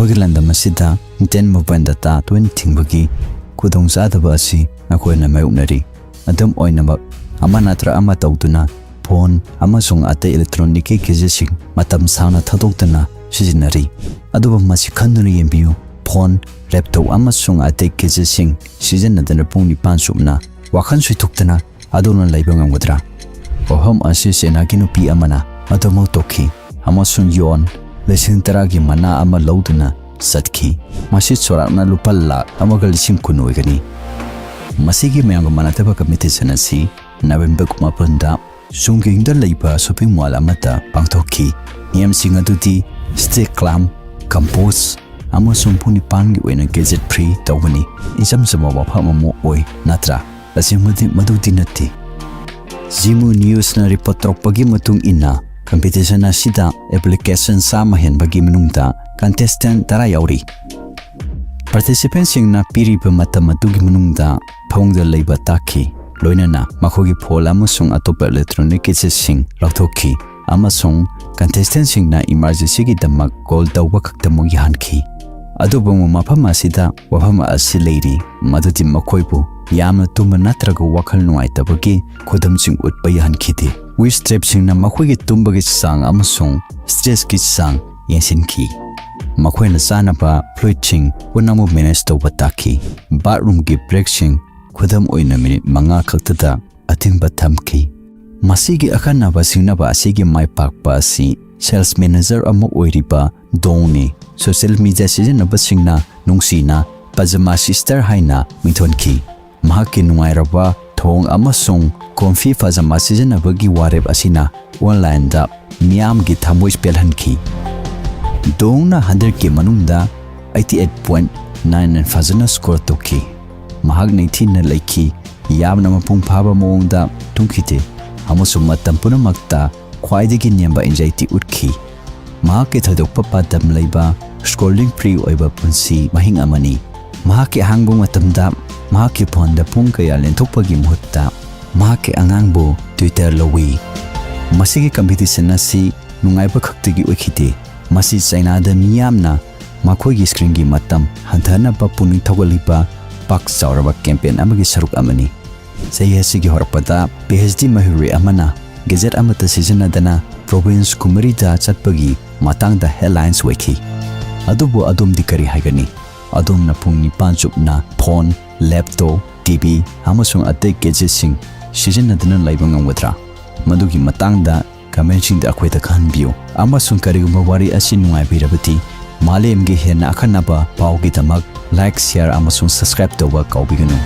ꯑꯩꯈꯣꯏꯒꯤ ꯂꯝꯗꯝ ꯑꯁꯤꯗ ꯏꯟꯇꯔꯅꯦꯠ ꯃꯣꯕꯥꯏꯜ ꯗꯇꯥ ꯇꯣꯏꯅ ꯊꯤꯡꯕꯒꯤ ꯈꯨꯗꯣꯡꯆꯥꯗꯕ ꯑꯁꯤ ꯑꯩꯈꯣꯏꯅ ꯃꯥꯌꯣꯛꯅꯔꯤ꯫ ꯑꯗꯨꯝ ꯑꯣꯏꯅꯃꯛ ꯑꯃ ꯅꯠꯇ꯭ꯔꯒ ꯑꯃ ꯇꯧꯗꯨꯅ ꯐꯣꯟ ꯑꯃꯁꯨꯡ ꯑꯇꯩ ꯏꯂꯦꯛꯇ꯭ꯔꯣꯅꯤꯛꯀꯤ ꯒꯦꯖꯦꯠꯁꯤꯡ ꯃꯇꯝ ꯁꯥꯡꯅ ꯊꯥꯗꯣꯛꯇꯅ ꯁꯤꯖꯤꯟꯅꯔꯤ꯫ ꯑꯗꯨꯕꯨ ꯃꯁꯤ ꯈꯟꯗꯨꯅ ꯌꯦꯡꯕꯤꯌꯨ, ꯐꯣꯟ, ꯂꯦꯞꯇꯣꯞ ꯑꯃꯁꯨꯡ ꯑꯇꯩ ꯒꯦꯖꯦꯠꯁꯤꯡ ꯁꯤꯖꯤꯟꯅꯗꯅ ꯄꯨꯡ 9 ꯆꯨꯞꯅ ꯋꯥꯈꯜ ꯁꯣꯏꯊꯣꯛꯇꯅ ꯑꯗꯣꯝꯅ ꯂꯩꯕ ꯉꯝꯒꯗ꯭ꯔꯥ? ꯋꯥꯐꯝ ꯑꯁꯤ ꯆꯥꯏꯅꯥꯒꯤ ꯅꯨꯄꯤ ꯑꯃꯅ ꯑꯗꯨꯃꯛ ꯇꯧꯈꯤ ꯑꯃꯁꯨꯡ ꯌꯣꯟ 10,000 ꯃꯅꯥ ꯑꯃ ꯂꯧꯗꯨꯅ ꯆꯠꯈꯤ꯫ ꯃꯁꯤ ꯆꯥꯎꯔꯥꯛꯅ ꯂꯨꯄꯥ 1,10,000 ꯑꯣꯏꯒꯅꯤ꯫ ꯃꯁꯤꯒꯤ ꯃꯌꯥꯝꯒ ꯃꯥꯟꯅꯗꯕ ꯀꯝꯄꯤꯇꯤꯁꯟ ꯑꯁꯤ ꯅꯕꯦꯝꯕꯔ 9ꯗ ꯆꯣꯡꯒꯤꯡꯗ ꯂꯩꯕ ꯁꯣꯄꯤꯡ ꯃꯣꯜ ꯑꯃꯗ ꯄꯥꯡꯊꯣꯛꯈꯤ꯫ ꯅꯤꯌꯝꯁꯤꯡ ꯑꯗꯨꯗꯤ ꯁ꯭ꯇꯤꯛ ꯀ꯭ꯂꯥꯝ, ꯀꯝꯄꯣꯁ ꯑꯃꯁꯨꯡ ꯄꯨꯡ 9ꯒꯤ ꯑꯣꯏꯅ ꯒꯦꯖꯦꯠ ꯐ꯭ꯔꯤ ꯇꯧꯕꯅꯤ꯫ ꯏꯆꯝ ꯆꯝꯕ ꯋꯥꯐꯝ ꯑꯃ ꯑꯣꯏ, ꯅꯠꯇ꯭ꯔꯥ? ꯇꯁꯦꯡꯕꯗꯤ ꯃꯗꯨꯗꯤ ꯅꯠꯇꯦ꯫ ꯖꯤꯃꯨ ꯅ꯭ꯌꯨꯁꯅ ꯔꯤꯄꯣꯔꯠ ꯇꯧꯔꯛꯄꯒꯤ ꯃꯇꯨꯡ ꯏꯟꯅ ꯀꯝꯄꯤꯇꯤꯁꯟ ꯑꯁꯤꯗ ꯑꯦꯄ꯭ꯂꯤꯀꯦꯁꯟ 100 ꯍꯦꯟꯕꯒꯤ ꯃꯅꯨꯡꯗ ꯀꯟꯇꯦꯁꯇꯦꯟꯠ 10 ꯌꯥꯎꯔꯤ꯫ ꯄꯥꯔꯇꯤꯁꯤꯄꯦꯟꯠꯁꯤꯡꯅ ꯄꯤꯔꯤꯕ ꯃꯇꯝ ꯑꯗꯨꯒꯤ ꯃꯅꯨꯡꯗ ꯐꯃꯨꯡꯗ ꯂꯩꯕ ꯇꯥꯈꯤ, ꯂꯣꯏꯅꯅ ꯃꯈꯣꯏꯒꯤ ꯐꯣꯟ ꯑꯃꯁꯨꯡ ꯑꯇꯣꯞꯄ ꯏꯂꯦꯛꯇ꯭ꯔꯣꯅꯤꯛ ꯒꯦꯖꯦꯠꯁꯤꯡ ꯂꯧꯊꯣꯛꯈꯤ ꯑꯃꯁꯨꯡ ꯀꯟꯇꯦꯁꯇꯦꯟꯠꯁꯤꯡꯅ ꯏꯃꯔꯖꯦꯟꯁꯤꯒꯤꯗꯃꯛ ꯀꯣꯜ ꯇꯧꯕ ꯈꯛꯇꯃꯛ ꯌꯥꯍꯟꯈꯤ꯫ ꯑꯗꯨꯕꯨ ꯃꯐꯝ ꯑꯁꯤꯗ ꯋꯥꯐꯝ ꯑꯁꯤ ꯂꯩꯔꯤ ꯃꯗꯨꯗꯤ ꯃꯈꯣꯏꯕꯨ ꯌꯥꯝꯅ ꯇꯨꯝꯕ ꯅꯠꯇ꯭ꯔꯒ ꯋꯥꯈꯜ ꯅꯨꯡꯉꯥꯏꯇꯕꯒꯤ ꯈꯨꯗꯝꯁꯤꯡ ꯎꯠꯄ ꯌꯥꯍꯟꯈꯤꯗꯦ꯫ ꯋꯤꯁ ꯇ꯭ꯔꯦꯞꯁꯤꯡꯅ ꯃꯈꯣꯏꯒꯤ ꯇꯨꯝꯕꯒꯤ ꯆꯥꯡ ꯑꯃꯁꯨꯡ ꯁ꯭ꯇ꯭ꯔꯦꯁꯀꯤ ꯆꯥꯡ ꯌꯦꯡꯁꯤꯟꯈꯤ꯫ ꯃꯈꯣꯏꯅ ꯆꯥꯅꯕ ꯐ꯭ꯂꯨꯏꯗꯁꯤꯡ ꯄꯨꯝꯅꯃꯛ ꯃꯦꯅꯦꯖ ꯇꯧꯕ ꯇꯥꯈꯤ꯫ ꯕꯥꯊꯔꯨꯝꯒꯤ ꯕ꯭ꯔꯦꯛꯁꯤꯡ, ꯈꯨꯗꯝ ꯑꯣꯏꯅ ꯃꯤꯅꯤꯠ 5 ꯈꯛꯇꯗ ꯑꯊꯤꯡꯕ ꯊꯝꯈꯤ꯫ ꯃꯁꯤꯒꯤ ꯑꯈꯟꯅꯕ ꯁꯤꯡꯅꯕ ꯑꯁꯤꯒꯤ ꯃꯥꯏ ꯄꯥꯛꯄ ꯑꯁꯤ ꯁꯦꯜꯁ ꯃꯦꯅꯦꯖꯔ ꯑꯃ ꯑꯣꯏꯔꯤꯕ ꯗꯣꯡꯅꯤ꯫ ꯁꯣꯁꯤꯌꯦꯜ ꯃꯤꯗꯤꯌꯥ ꯁꯤꯖꯤꯟꯅꯕꯁꯤꯡꯅ ꯅꯨꯡꯁꯤꯅ ꯄꯖꯃꯥ ꯁꯤꯁꯇꯔ ꯍꯥꯏꯅ ꯃꯤꯡꯊꯣꯟꯈꯤ꯫ ꯃꯍꯥꯛꯀꯤ ꯅꯨꯡꯉꯥꯏꯔꯕ ꯊꯣꯡ ꯑꯃꯁꯨꯡ ꯀꯣꯝꯐꯤ ꯄꯖꯃꯥ ꯁꯤꯖꯤꯟꯅꯕꯒꯤ ꯋꯥꯔꯦꯞ ꯑꯁꯤꯅ ꯑꯣꯟꯂꯥꯏꯟꯗ ꯃꯤꯌꯥꯝꯒꯤ ꯊꯃꯣꯏ ꯄꯦꯜꯍꯟꯈꯤ꯫ ꯗꯣꯡꯅ 100ꯀꯤ ꯃꯅꯨꯡꯗ 88.99 ꯐꯖꯅ ꯁ꯭ꯀꯣꯔ ꯇꯧꯈꯤ꯫ ꯃꯍꯥꯛ ꯅꯤꯡꯊꯤꯅ ꯂꯩꯈꯤ, ꯌꯥꯝꯅ ꯃꯄꯨꯡ ꯐꯥꯕ ꯃꯑꯣꯡꯗ ꯇꯨꯝꯈꯤꯗꯦ ꯑꯃꯁꯨꯡ ꯃꯇꯝ ꯄꯨꯝꯅꯃꯛꯇ ꯈ꯭ꯋꯥꯏꯗꯒꯤ ꯅꯦꯝꯕ ꯑꯦꯟꯖꯥꯏꯇꯤ ꯎꯠꯈꯤ꯫ ꯃꯍꯥꯛꯀꯤ ꯊꯣꯏꯗꯣꯛꯄ ꯄꯥꯟꯗꯝ ꯂꯩꯕ ꯁ꯭ꯀ꯭ꯔꯣꯂꯤꯡ ꯐ꯭ꯔꯤ ꯑꯣꯏꯕ ꯄꯨꯟꯁꯤ ꯃꯍꯤꯡ ꯑꯃꯅꯤ꯫ ꯃꯍꯥꯛꯀꯤ ꯑꯍꯥꯡꯕ ꯃꯇꯝꯗ ꯃꯍꯥꯛꯀꯤ ꯐꯣꯟꯗ ꯄꯨꯡ ꯀꯌꯥ ꯂꯦꯟꯊꯣꯛꯄꯒꯤ ꯃꯍꯨꯠꯇ ꯃꯍꯥꯛꯀꯤ ꯑꯉꯥꯡꯕꯨ ꯇ꯭ꯋꯤꯇꯔ ꯂꯧꯏ꯫ ꯃꯁꯤꯒꯤ ꯀꯝꯄꯤꯇꯤꯁꯟ ꯑꯁꯤ ꯅꯨꯡꯉꯥꯏꯕ ꯈꯛꯇꯒꯤ ꯑꯣꯏꯈꯤꯗꯦ, ꯃꯁꯤ ꯆꯥꯏꯅꯥꯗ ꯃꯤꯌꯥꯝꯅ ꯃꯈꯣꯏꯒꯤ ꯁ꯭ꯀ꯭ꯔꯤꯟꯒꯤ ꯃꯇꯝ ꯍꯟꯊꯍꯟꯅꯕ ꯄꯨꯛꯅꯤꯡ ꯊꯧꯒꯠꯂꯤꯕ ꯄꯥꯛ ꯆꯥꯎꯔꯕ ꯀꯦꯝꯄꯦꯟ ꯑꯃꯒꯤ ꯁꯔꯨꯛ ꯑꯃꯅꯤ꯫ ꯆꯍꯤ ꯑꯁꯤꯒꯤ ꯍꯧꯔꯛꯄꯗ PhD ꯃꯍꯩꯔꯣꯏ ꯑꯃꯅ ꯒꯦꯖꯦꯠ ꯑꯃꯠꯇ ꯁꯤꯖꯤꯟꯅꯗꯅ ꯄ꯭ꯔꯣꯚꯤꯟꯁ 10ꯗ ꯆꯠꯄꯒꯤ ꯃꯇꯥꯡꯗ ꯍꯦꯗꯂꯥꯏꯟꯁ ꯑꯣꯏꯈꯤ꯫ ꯑꯗꯨꯕꯨ ꯑꯗꯣꯝꯗꯤ ꯀꯔꯤ ꯍꯥꯏꯒꯅꯤ? ꯑꯗꯣꯝꯅ ꯄꯨꯡ 9 ꯆꯨꯞꯅ ꯐꯣꯟ, ꯂꯦꯞꯇꯣꯞ, ꯇꯤꯚꯤ ꯑꯃꯁꯨꯡ ꯑꯇꯩ ꯒꯦꯖꯦꯠꯁꯤꯡ ꯁꯤꯖꯤꯟꯅꯗꯨꯅ ꯂꯩꯕ ꯉꯝꯒꯗ꯭ꯔꯥ? ꯃꯗꯨꯒꯤ ꯃꯇꯥꯡꯗ ꯀꯃꯦꯟꯠꯁꯤꯡꯗ ꯑꯩꯈꯣꯏꯗ ꯈꯪꯍꯟꯕꯤꯌꯨ꯫ ꯑꯃꯁꯨꯡ ꯀꯔꯤꯒꯨꯝꯕ ꯋꯥꯔꯤ ꯑꯁꯤ ꯅꯨꯡꯉꯥꯏꯕꯤꯔꯕꯗꯤ ꯃꯥꯂꯦꯝꯒꯤ ꯍꯦꯟꯅ ꯑꯈꯟꯅꯕ ꯄꯥꯎꯒꯤꯗꯃꯛ ꯂꯥꯏꯛ, ꯁꯦꯌꯔ ꯑꯃꯁꯨꯡ ꯁꯕꯁꯀ꯭ꯔꯥꯏꯕ ꯇꯧꯕ ꯀꯥꯎꯕꯤꯒꯅꯨ꯫